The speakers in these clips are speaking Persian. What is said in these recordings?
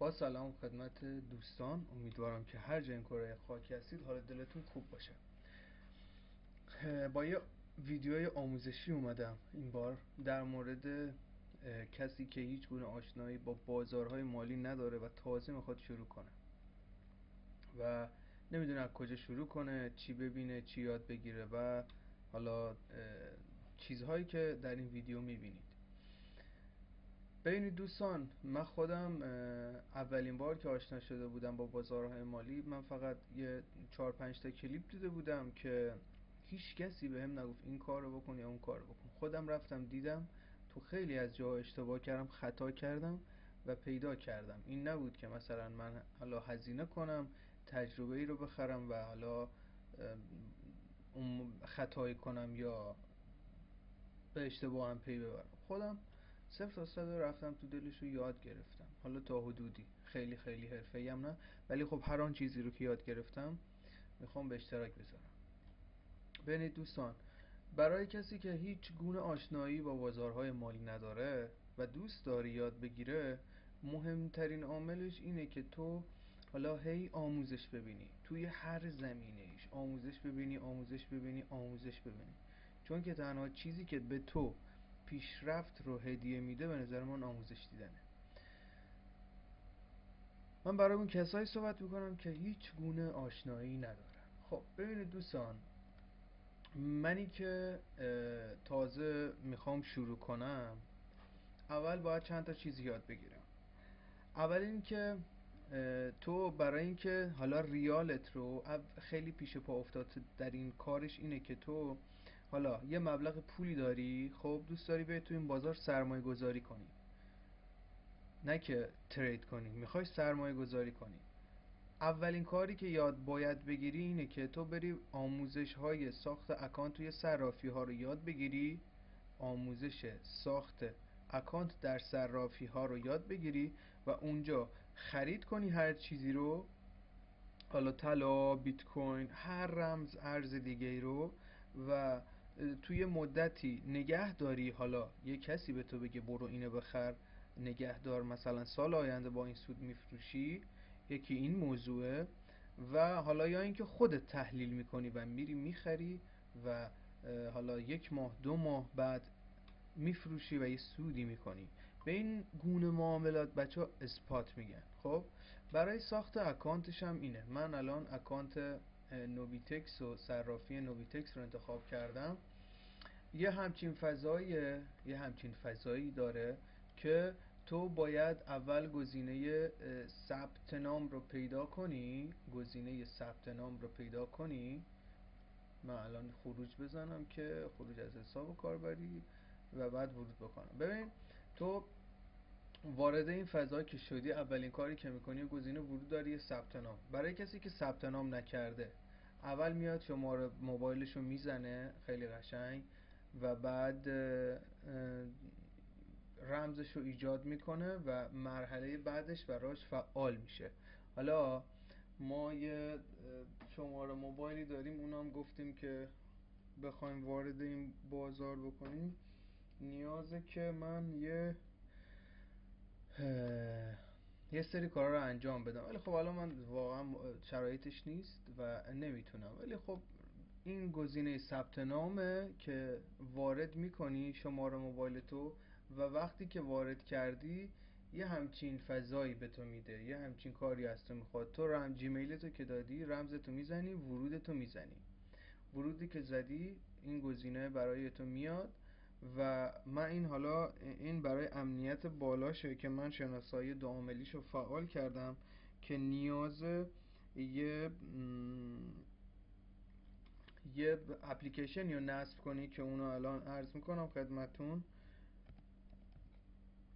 با سلام خدمت دوستان، امیدوارم که هر جای کره خاکی هستید حال دلتون خوب باشه. با یه ویدیوی آموزشی اومدم این بار در مورد کسی که هیچ گونه آشنایی با بازارهای مالی نداره و تازه میخواد شروع کنه و نمیدونه از کجا شروع کنه، چی ببینه، چی یاد بگیره و حالا چیزهایی که در این ویدیو میبینید. ببینید دوستان، من خودم اولین بار که آشنا شده بودم با بازارهای مالی، من فقط یه 4-5 تا کلیپ دیده بودم که هیچ کسی بهم نگفت این کار رو بکن یا اون کار رو بکن. خودم رفتم دیدم، تو خیلی از جاها اشتباه کردم، خطا کردم و پیدا کردم. این نبود که مثلا من حالا هزینه کنم، تجربه ای رو بخرم و حالا اون خطایی کنم یا به اشتباه هم پی ببرم. خودم 0 تا 100 رفتم تو دلش رو یاد گرفتم، حالا تا حدودی، خیلی خیلی حرفه‌ای هم نه، ولی خب هر آن چیزی رو که یاد گرفتم میخوام به اشتراک بذارم. ببینید دوستان، برای کسی که هیچ گونه آشنایی با بازارهای مالی نداره و دوست داره یاد بگیره، مهمترین عاملش اینه که تو حالا هی آموزش ببینی، توی هر زمینه‌ایش آموزش ببینی، آموزش ببینی، آموزش ببینی. چون که تنها چیزی که به تو پیشرفت رو هدیه میده به نظر من آموزش دیدنه. من برای اون کسایی صحبت میکنم که هیچ گونه آشنایی ندارن. خب ببینید دوستان، منی که تازه میخوام شروع کنم، اول باید چند تا چیز یاد بگیرم. اول این که تو برای اینکه حالا ریالت رو خیلی پیش پا افتاد در این کارش اینه که تو حالا یه مبلغ پولی داری، خب دوست داری به تو این بازار سرمایه گذاری کنی، نه که ترید کنی، میخوای سرمایه گذاری کنی. اولین کاری که باید بگیری اینه که تو بری آموزش های ساخت اکانت توی صرافی ها رو یاد بگیری، آموزش ساخت اکانت در صرافی ها رو یاد بگیری و اونجا خرید کنی هر چیزی رو، حالا طلا، بیت کوین، هر رمز ارز دیگه رو، و توی مدتی نگه داری. حالا یه کسی به تو بگه برو اینو بخر، نگه دار، مثلا سال آینده با این سود میفروشی. یکی این موضوعه، و حالا یا اینکه خودت تحلیل میکنی و میری میخری و حالا 1 ماه 2 ماه بعد میفروشی و یه سودی میکنی. به این گونه معاملات بچه ها اسپات میگن. خب برای ساخت اکانتش هم اینه. من الان اکانت نوبیتکس و صرافی نوبیتکس رو انتخاب کردم. یه همچین فضایی داره که تو باید اول گزینه ثبت نام رو پیدا کنی. من الان خروج بزنم که خروج از حساب کاربری و بعد ورود بکنم. ببین، تو وارد این فضا که شدی، اولین کاری که میکنی گزینه ورود داری، ثبت نام. برای کسی که ثبت نام نکرده، اول میاد شماره موبایلشو میزنه خیلی قشنگ و بعد رمزشو ایجاد میکنه و مرحله بعدش براش فعال میشه. حالا ما یه شماره موبایلی داریم، اونم گفتیم که بخوایم وارد این بازار بکنیم نیازه که من یه سری کارا رو انجام بدم، ولی خب حالا من واقعا شرایطش نیست و نمیتونم. ولی خب این گزینه ثبت نامه که وارد میکنی شماره موبایل تو، و وقتی که وارد کردی یه همچین فضایی به تو میده، یه همچین کاری از تو میخواد. تو جیمیل تو که دادی، رمز تو میزنی، ورود تو میزنی. ورودی که زدی این گزینه برای تو میاد و من این برای امنیت بالاشه که من شناسایی 2 عاملیشو فعال کردم که نیاز یه اپلیکیشن رو نصب کنی که اونو الان عرض میکنم خدمتون.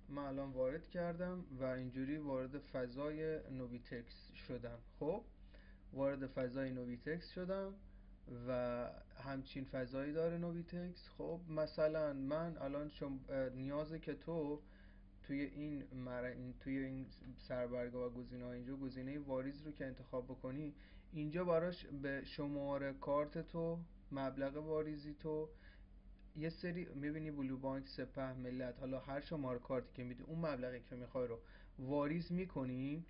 من الان وارد کردم و اینجوری وارد فضای نوبیتکس شدم. خب وارد فضای نوبیتکس شدم و همچین فضایی داره نوبیتکس. خب مثلا من الان نیازه که تو توی این سربرگاه و گزینه‌ها، اینجا گزینه واریز رو که انتخاب بکنی، اینجا براش به شماره کارت تو، مبلغ واریزی تو، یه سری میبینی بلو بانک، سپه، ملت، حالا هر شماره کارتی که میدی اون مبلغی که میخوای رو واریز میکنی،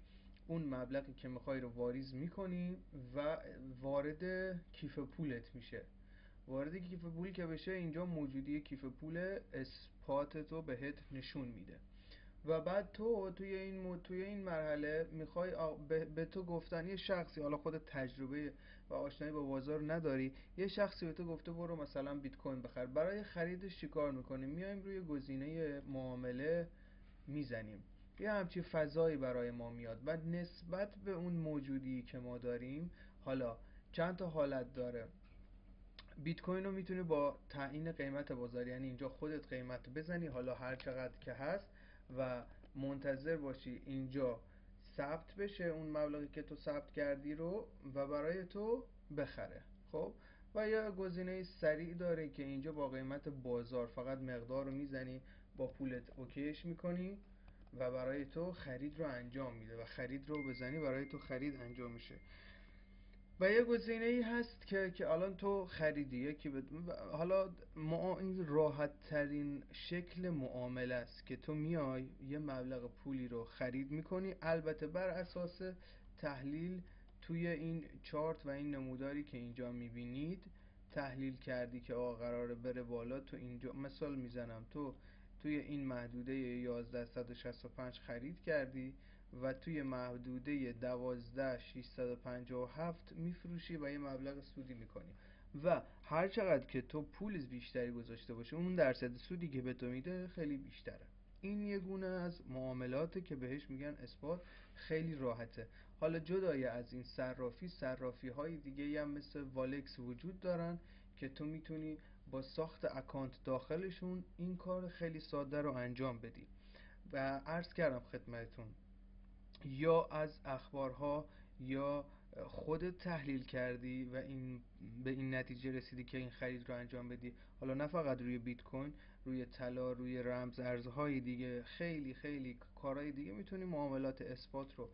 اون مبلغی که میخوای رو واریز میکنی و وارد کیف پولت میشه. وارد کیف پول که بشه، اینجا موجودی کیف پول اثبات تو بهت نشون میده. و بعد تو توی این مرحله میخوای به تو گفتن یه شخصی، حالا خودت تجربه و آشنایی با بازار نداری، یه شخصی به تو گفته برو مثلا بیت کوین بخر. برای خریدش چیکار میکنیم؟ میایم روی گزینه معامله میزنیم، یه همچی فضایی برای ما میاد و نسبت به اون موجودی که ما داریم، حالا چند تا حالت داره. بیت کوین رو میتونی با تعیین قیمت بازار، یعنی اینجا خودت قیمت بزنی حالا هر چقدر که هست و منتظر باشی اینجا ثبت بشه اون مبلغی که تو ثبت کردی رو و برای تو بخره. خب و یا گزینه سریع داره که اینجا با قیمت بازار فقط مقدار رو میزنی، با پولت اوکیش میکنی و برای تو خرید رو انجام میده و خرید رو بزنی برای تو خرید انجام میشه. و یه گزینه ای هست که الان تو خریدی یکی حالا این راحت ترین شکل معامله است که تو میای یه مبلغ پولی رو خرید میکنی، البته بر اساس تحلیل توی این چارت و این نموداری که اینجا میبینید تحلیل کردی که آقا قراره بره بالا. تو اینجا مثال میزنم، تو توی این محدوده 1165 خرید کردی و توی محدوده 12657 میفروشی و یه مبلغ سودی میکنی و هر چقدر که تو پول بیشتری گذاشته باشه اون درصد سودی که به تو میده خیلی بیشتره. این یه گونه از معاملاته که بهش میگن اثبات، خیلی راحته. حالا جدای از این صرافی های دیگه هم مثل والکس وجود دارن که تو میتونی با ساخت اکانت داخلشون این کار خیلی ساده رو انجام بدی. و عرض کردم خدمتتون یا از اخبارها یا خودت تحلیل کردی و به این نتیجه رسیدی که این خرید رو انجام بدی. حالا نه فقط روی بیت کوین، روی طلا، روی رمز ارزهای دیگه، خیلی خیلی کارهای دیگه میتونی معاملات اثبات رو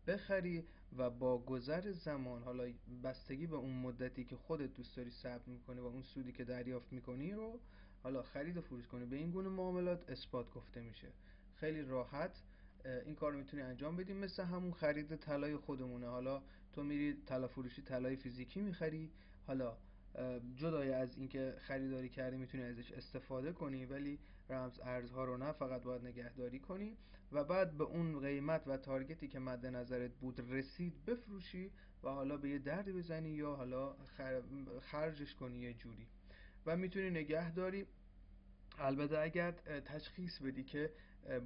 بخری و با گذر زمان، حالا بستگی به اون مدتی که خودت دوست داری ثبت میکنی و اون سودی که دریافت میکنی رو حالا خرید و فروش کنی. به این گونه معاملات اثبات گفته میشه. خیلی راحت این کار رو میتونی انجام بدی، مثل همون خرید طلای خودمونه. حالا تو میری طلا فروشی طلای فیزیکی میخری، حالا جدای از اینکه خریداری کردی میتونی ازش استفاده کنی، ولی رمز ارزها رو نه، فقط باید نگهداری کنی و بعد به اون قیمت و تارگتی که مد نظرت بود رسید بفروشی و حالا به یه دردی بزنی یا حالا خرجش کنی یه جوری و میتونی نگهداری. البته اگر تشخیص بدی که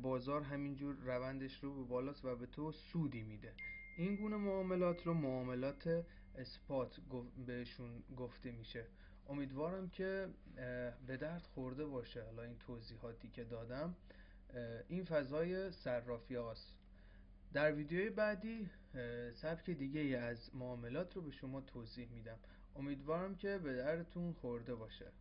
بازار همینجور روندش رو به بالاست و به تو سودی میده. این گونه معاملات رو معاملات اثبات بهشون گفته میشه. امیدوارم که به درد خورده باشه حالا این توضیحاتی که دادم. این فضای صرافی هاست. در ویدیوی بعدی سبک دیگه از معاملات رو به شما توضیح میدم. امیدوارم که به دردتون خورده باشه.